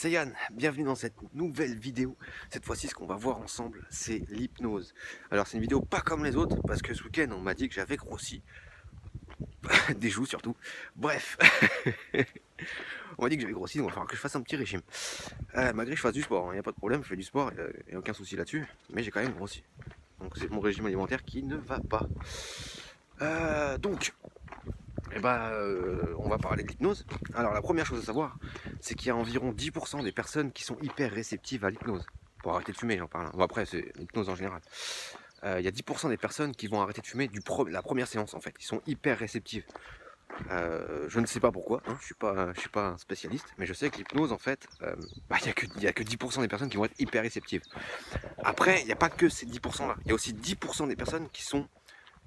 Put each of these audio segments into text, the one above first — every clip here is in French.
c'est Yann, bienvenue dans cette nouvelle vidéo. Cette fois-ci, ce qu'on va voir ensemble, c'est l'hypnose. Alors, c'est une vidéo pas comme les autres, parce que ce week-end, on m'a dit que j'avais grossi. Des joues surtout. Bref, on m'a dit que j'avais grossi, donc il va falloir que je fasse un petit régime. Malgré que je fasse du sport, il n'y a pas de problème, je fais du sport, il n'y a aucun souci là-dessus, mais j'ai quand même grossi. Donc c'est mon régime alimentaire qui ne va pas. Donc, on va parler de l'hypnose. Alors la première chose à savoir, c'est qu'il y a environ 10% des personnes qui sont hyper réceptives à l'hypnose. Pour arrêter de fumer, j'en parle. Bon, après, c'est l'hypnose en général. Il y a 10% des personnes qui vont arrêter de fumer la première séance en fait. Ils sont hyper réceptives. Je ne sais pas pourquoi, hein, je suis pas un spécialiste, mais je sais que l'hypnose en fait, il y a que 10% des personnes qui vont être hyper réceptives. Après, il n'y a pas que ces 10% là. Il y a aussi 10% des personnes qui sont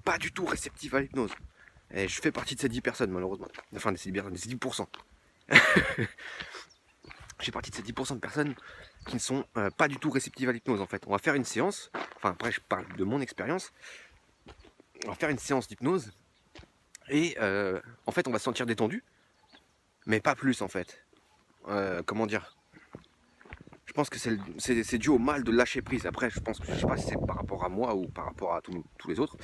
pas du tout réceptives à l'hypnose. Et je fais partie de ces 10 personnes malheureusement. Enfin, de ces 10%. Je fais partie de ces 10% de personnes qui ne sont pas du tout réceptives à l'hypnose en fait. On va faire une séance, enfin après je parle de mon expérience, on va faire une séance d'hypnose et en fait on va se sentir détendu, mais pas plus en fait. Comment dire, je pense que c'est dû au mal de lâcher prise. Après je sais pas si c'est par rapport à moi ou par rapport à tous les autres,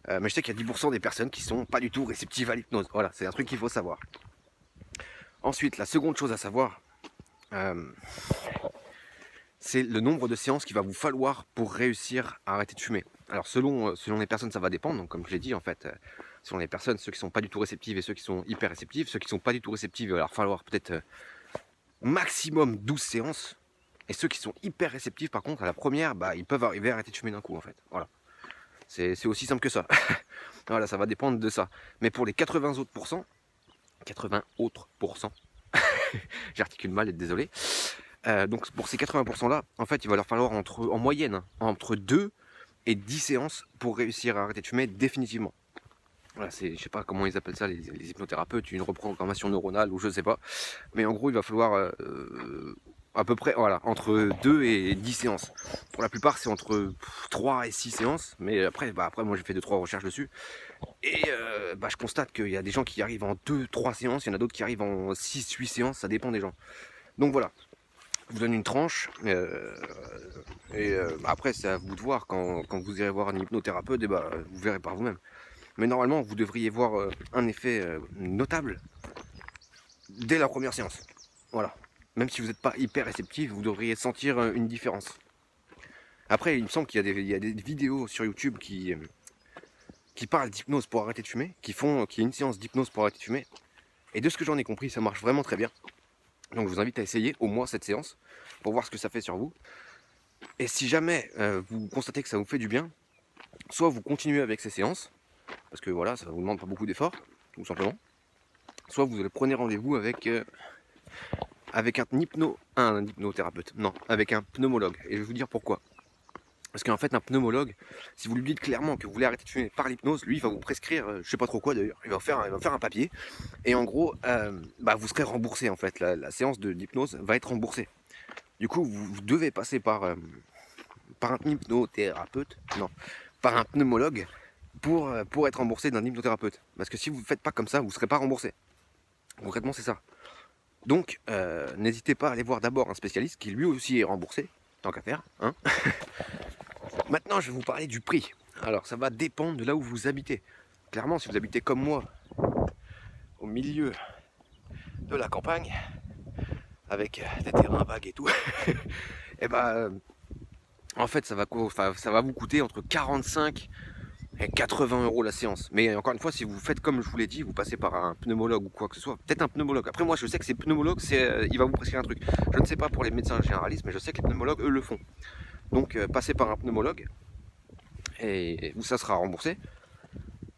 mais je sais qu'il y a 10% des personnes qui sont pas du tout réceptives à l'hypnose. Voilà, c'est un truc qu'il faut savoir. Ensuite, la seconde chose à savoir, c'est le nombre de séances qu'il va vous falloir pour réussir à arrêter de fumer. Alors selon les personnes, ça va dépendre. Donc comme je l'ai dit, en fait, selon les personnes, ceux qui sont pas du tout réceptifs et ceux qui sont hyper réceptifs, ceux qui sont pas du tout réceptifs, il va leur falloir peut-être maximum 12 séances. Et ceux qui sont hyper réceptifs, par contre, à la première, ils peuvent arriver à arrêter de fumer d'un coup, en fait. Voilà. C'est aussi simple que ça. Voilà, ça va dépendre de ça. Mais pour les 80 autres pourcents, j'articule mal et désolé. Donc pour ces 80% là, en fait, il va leur falloir en moyenne entre 2 et 10 séances pour réussir à arrêter de fumer définitivement. Voilà, je sais pas comment ils appellent ça, les hypnothérapeutes, une reprogrammation neuronale ou je sais pas. Mais en gros, il va falloir à peu près, voilà, entre 2 et 10 séances. Pour la plupart, c'est entre 3 et 6 séances. Mais après moi, j'ai fait 2-3 recherches dessus. Et je constate qu'il y a des gens qui arrivent en 2-3 séances, il y en a d'autres qui arrivent en 6-8 séances, ça dépend des gens. Donc voilà. Je vous donne une tranche, après c'est à vous de voir quand vous irez voir un hypnothérapeute, vous verrez par vous-même. Mais normalement vous devriez voir un effet notable dès la première séance. Voilà. Même si vous n'êtes pas hyper réceptif, vous devriez sentir une différence. Après il me semble qu'il y a des vidéos sur YouTube qui parlent d'hypnose pour arrêter de fumer, qui y a une séance d'hypnose pour arrêter de fumer. Et de ce que j'en ai compris, ça marche vraiment très bien. Donc je vous invite à essayer au moins cette séance pour voir ce que ça fait sur vous. Et si jamais vous constatez que ça vous fait du bien, soit vous continuez avec ces séances, parce que voilà, ça ne vous demande pas beaucoup d'efforts, tout simplement. Soit vous allez prenez rendez-vous avec un hypnothérapeute, non, avec un pneumologue. Et je vais vous dire pourquoi. Parce qu'en fait, un pneumologue, si vous lui dites clairement que vous voulez arrêter de fumer par l'hypnose, lui, il va vous prescrire, je sais pas trop quoi d'ailleurs, il va faire un papier, et en gros, vous serez remboursé en fait, la séance d'hypnose va être remboursée. Du coup, vous devez passer par un hypnothérapeute, non, par un pneumologue pour être remboursé d'un hypnothérapeute. Parce que si vous ne faites pas comme ça, vous ne serez pas remboursé. Concrètement, c'est ça. Donc, n'hésitez pas à aller voir d'abord un spécialiste qui lui aussi est remboursé, tant qu'à faire, hein. Maintenant, je vais vous parler du prix. Alors, ça va dépendre de là où vous habitez. Clairement, si vous habitez comme moi, au milieu de la campagne, avec des terrains vagues et tout, en fait, ça va vous coûter entre 45 et 80 euros la séance. Mais encore une fois, si vous faites comme je vous l'ai dit, vous passez par un pneumologue ou quoi que ce soit, peut-être un pneumologue. Après, moi, je sais que ces pneumologues, il va vous prescrire un truc. Je ne sais pas pour les médecins généralistes, mais je sais que les pneumologues, eux, le font. Donc, passez par un pneumologue et où ça sera remboursé.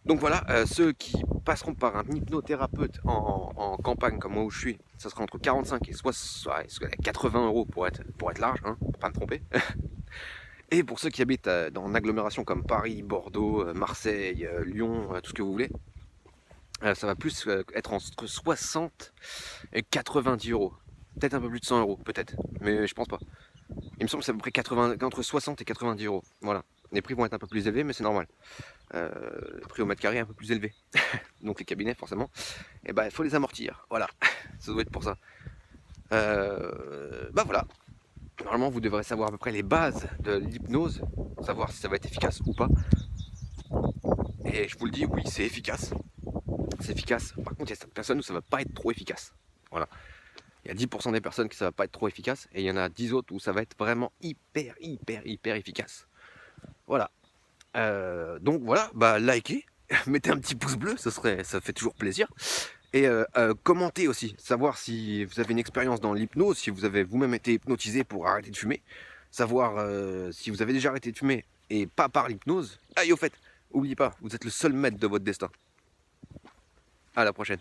Donc voilà, ceux qui passeront par un hypnothérapeute en campagne comme moi où je suis, ça sera entre 45 et 80 euros pour être large, hein, pour pas me tromper. Et pour ceux qui habitent dans une agglomération comme Paris, Bordeaux, Marseille, Lyon, tout ce que vous voulez, ça va plus être entre 60 et 90 euros. Peut-être un peu plus de 100 euros, peut-être, mais je pense pas. Il me semble que c'est à peu près entre 60 et 90 euros. Voilà. Les prix vont être un peu plus élevés, mais c'est normal. Le prix au mètre carré est un peu plus élevé. Donc les cabinets, forcément, il faut les amortir. Voilà, ça doit être pour ça. Bah voilà. Normalement, vous devrez savoir à peu près les bases de l'hypnose, savoir si ça va être efficace ou pas. Et je vous le dis, oui, c'est efficace. C'est efficace. Par contre, il y a certaines personnes où ça va pas être trop efficace. Voilà. Il y a 10% des personnes qui ça va pas être trop efficace, et il y en a 10 autres où ça va être vraiment hyper efficace. Voilà. Donc voilà, bah likez, mettez un petit pouce bleu, ça fait toujours plaisir. Et commentez aussi, savoir si vous avez une expérience dans l'hypnose, si vous avez vous-même été hypnotisé pour arrêter de fumer, savoir si vous avez déjà arrêté de fumer et pas par l'hypnose. Ah et au fait, n'oubliez pas, vous êtes le seul maître de votre destin. À la prochaine.